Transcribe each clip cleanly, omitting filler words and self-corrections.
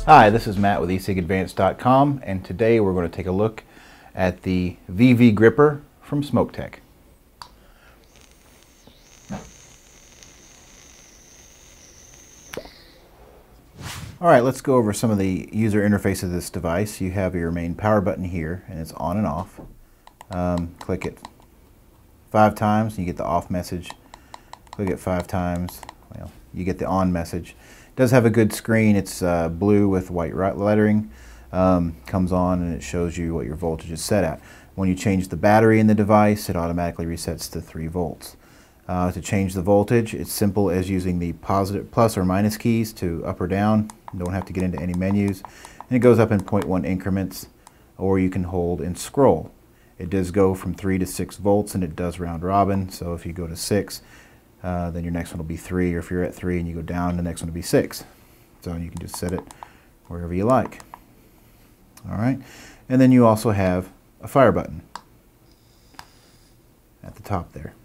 Hi, this is Matt with e-cigadvanced.com, and today we're going to take a look at the VV gripper from SmokTech. Alright, let's go over some of the user interface of this device. You have your main power button here, and it's on and off. Click it 5 times, and you get the off message. Click it 5 times, well, you get the on message. It does have a good screen. It's blue with white lettering. Comes on and it shows you what your voltage is set at. When you change the battery in the device, it automatically resets to 3 volts. To change the voltage, it's simple as using the positive plus or minus keys to up or down. You don't have to get into any menus. And it goes up in 0.1 increments, or you can hold and scroll. It does go from 3 to 6 volts, and it does round robin. So if you go to 6, then your next one will be 3, or if you're at 3 and you go down, the next one will be 6. So you can just set it wherever you like. Alright, and then you also have a fire button at the top there.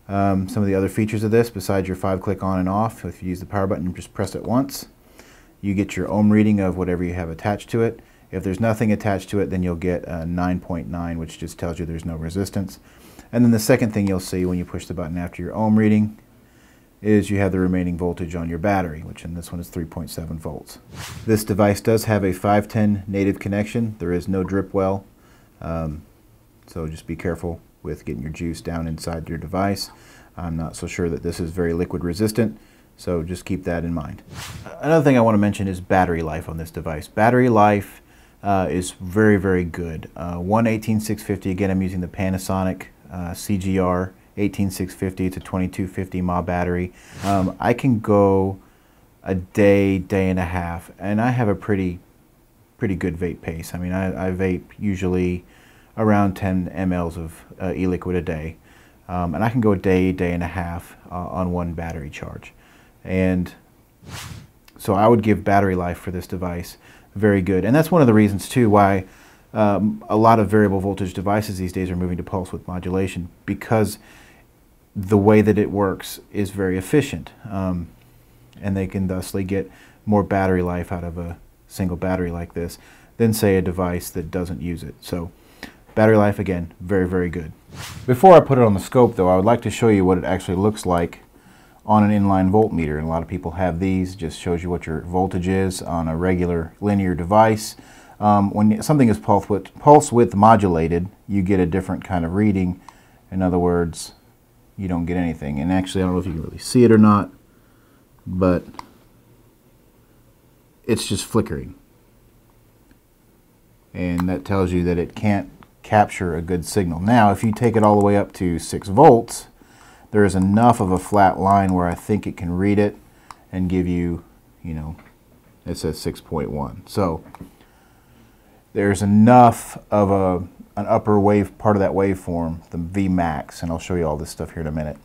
Some of the other features of this, besides your 5-click on and off, if you use the power button, just press it once. You get your ohm reading of whatever you have attached to it. If there's nothing attached to it, then you'll get a 9.9, which just tells you there's no resistance. And then the second thing you'll see when you push the button after your ohm reading is you have the remaining voltage on your battery, which in this one is 3.7 volts. This device does have a 510 native connection. There is no drip well, so just be careful with getting your juice down inside your device. I'm not so sure that this is very liquid resistant, so just keep that in mind. Another thing I want to mention is battery life on this device. Battery life is very, very good. 18650, again I'm using the Panasonic CGR 18650. It's a 2250 mAh battery. I can go a day, day and a half, and I have a pretty good vape pace. I mean, I vape usually around 10 mLs of e-liquid a day, and I can go a day, day and a half on one battery charge. And so I would give battery life for this device very good, and that's one of the reasons too why a lot of variable voltage devices these days are moving to pulse width modulation, because the way that it works is very efficient, and they can thusly get more battery life out of a single battery like this than say a device that doesn't use it. So battery life, again, very, very good. Before I put it on the scope though, I would like to show you what it actually looks like on an inline voltmeter. And a lot of people have these. Just shows you what your voltage is on a regular linear device. When something is pulse width modulated, you get a different kind of reading. In other words, you don't get anything. And actually, I don't know if you can really see it or not, but it's just flickering. And that tells you that it can't capture a good signal. Now, if you take it all the way up to 6 volts, there is enough of a flat line where I think it can read it and give you, you know, it says 6.1. So there's enough of an upper wave, part of that waveform, the V max, and I'll show you all this stuff here in a minute,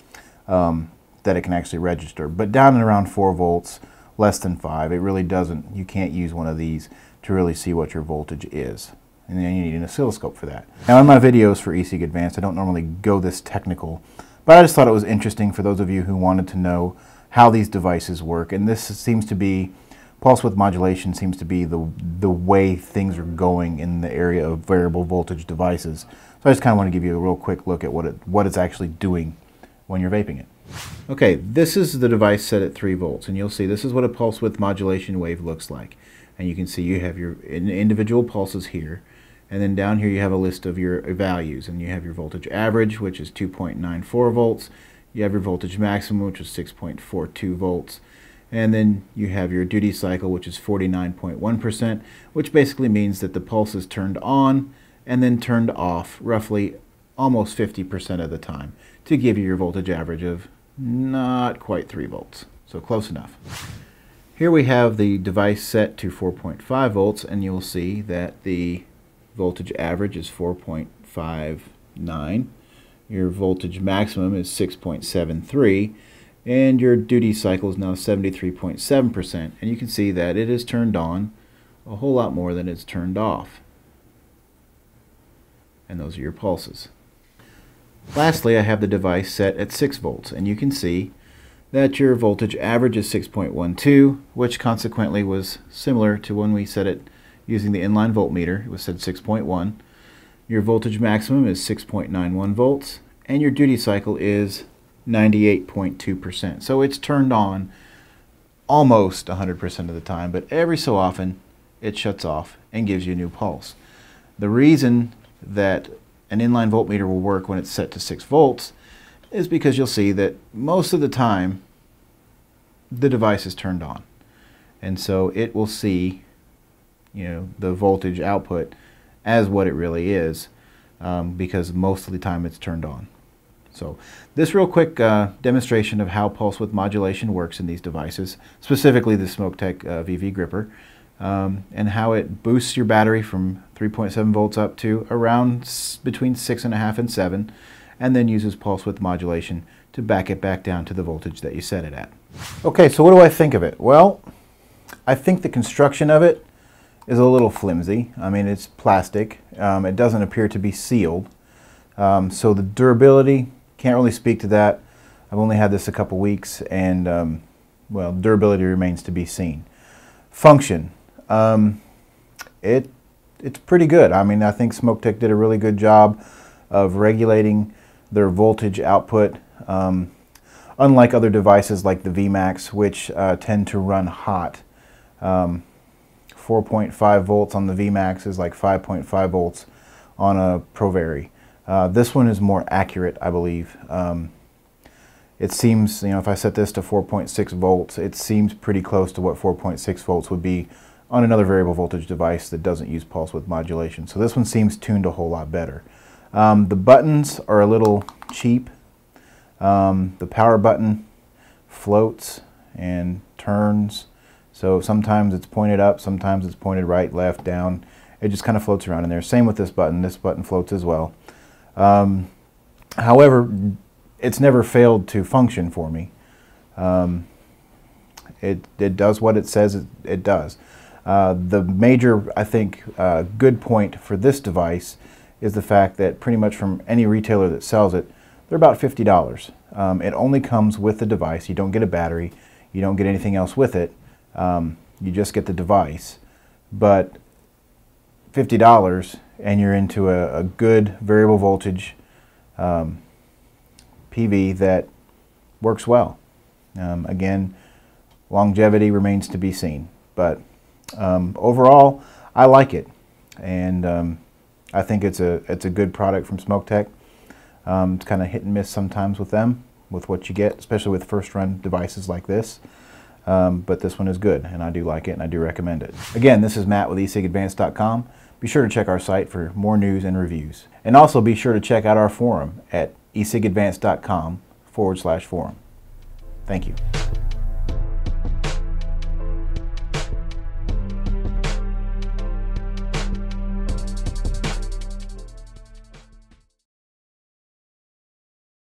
that it can actually register. But down and around 4 volts, less than 5, it really doesn't, you can't use one of these to really see what your voltage is. And then you need an oscilloscope for that. Now in my videos for e-cig Advanced, I don't normally go this technical, but I just thought it was interesting for those of you who wanted to know how these devices work. And this seems to be, pulse width modulation seems to be the way things are going in the area of variable voltage devices. So I just kind of want to give you a real quick look at what it's actually doing when you're vaping it. Okay, this is the device set at 3 volts, and you'll see this is what a pulse width modulation wave looks like. And you can see you have your individual pulses here, and then down here you have a list of your values, and you have your voltage average, which is 2.94 volts. You have your voltage maximum, which is 6.42 volts. And then you have your duty cycle, which is 49.1%, which basically means that the pulse is turned on and then turned off roughly almost 50% of the time to give you your voltage average of not quite 3 volts. So close enough. Here we have the device set to 4.5 volts, and you'll see that the voltage average is 4.59. Your voltage maximum is 6.73. And your duty cycle is now 73.7%, and you can see that it is turned on a whole lot more than it's turned off. And those are your pulses. Lastly, I have the device set at 6 volts, and you can see that your voltage average is 6.12, which consequently was similar to when we set it using the inline voltmeter. It was set 6.1. Your voltage maximum is 6.91 volts, and your duty cycle is 98.2%. So it's turned on almost 100% of the time, but every so often it shuts off and gives you a new pulse. The reason that an inline voltmeter will work when it's set to 6 volts is because you'll see that most of the time the device is turned on, and so it will see, you know, the voltage output as what it really is, because most of the time it's turned on. So this real quick demonstration of how pulse width modulation works in these devices, specifically the SmokTech VV gripper, and how it boosts your battery from 3.7 volts up to around between 6.5 and 7, and then uses pulse width modulation to back it back down to the voltage that you set it at. Okay, so what do I think of it? Well, I think the construction of it is a little flimsy. I mean, it's plastic. It doesn't appear to be sealed. So the durability, can't really speak to that. I've only had this a couple weeks, and well, durability remains to be seen. Function, it's pretty good. I mean, I think SmokTech did a really good job of regulating their voltage output, unlike other devices like the VMAX, which tend to run hot. 4.5 volts on the VMAX is like 5.5 volts on a ProVary. This one is more accurate, I believe. It seems, you know, if I set this to 4.6 volts, it seems pretty close to what 4.6 volts would be on another variable voltage device that doesn't use pulse width modulation. So this one seems tuned a whole lot better. The buttons are a little cheap. The power button floats and turns. So sometimes it's pointed up, sometimes it's pointed right, left, down. It just kind of floats around in there. Same with this button. This button floats as well. However, it's never failed to function for me. It does what it says it does. The major, I think, good point for this device is the fact that pretty much from any retailer that sells it, they're about $50. It only comes with the device. You don't get a battery. You don't get anything else with it. You just get the device. But $50 and you're into a good variable voltage PV that works well. Again, longevity remains to be seen, but overall I like it, and I think it's a good product from SmokTech. It's kind of hit and miss sometimes with them, with what you get, especially with first run devices like this. But this one is good, and I do like it, and I do recommend it. Again, this is Matt with e-cigadvanced.com. Be sure to check our site for more news and reviews. And also be sure to check out our forum at e-cigadvanced.com/forum. Thank you.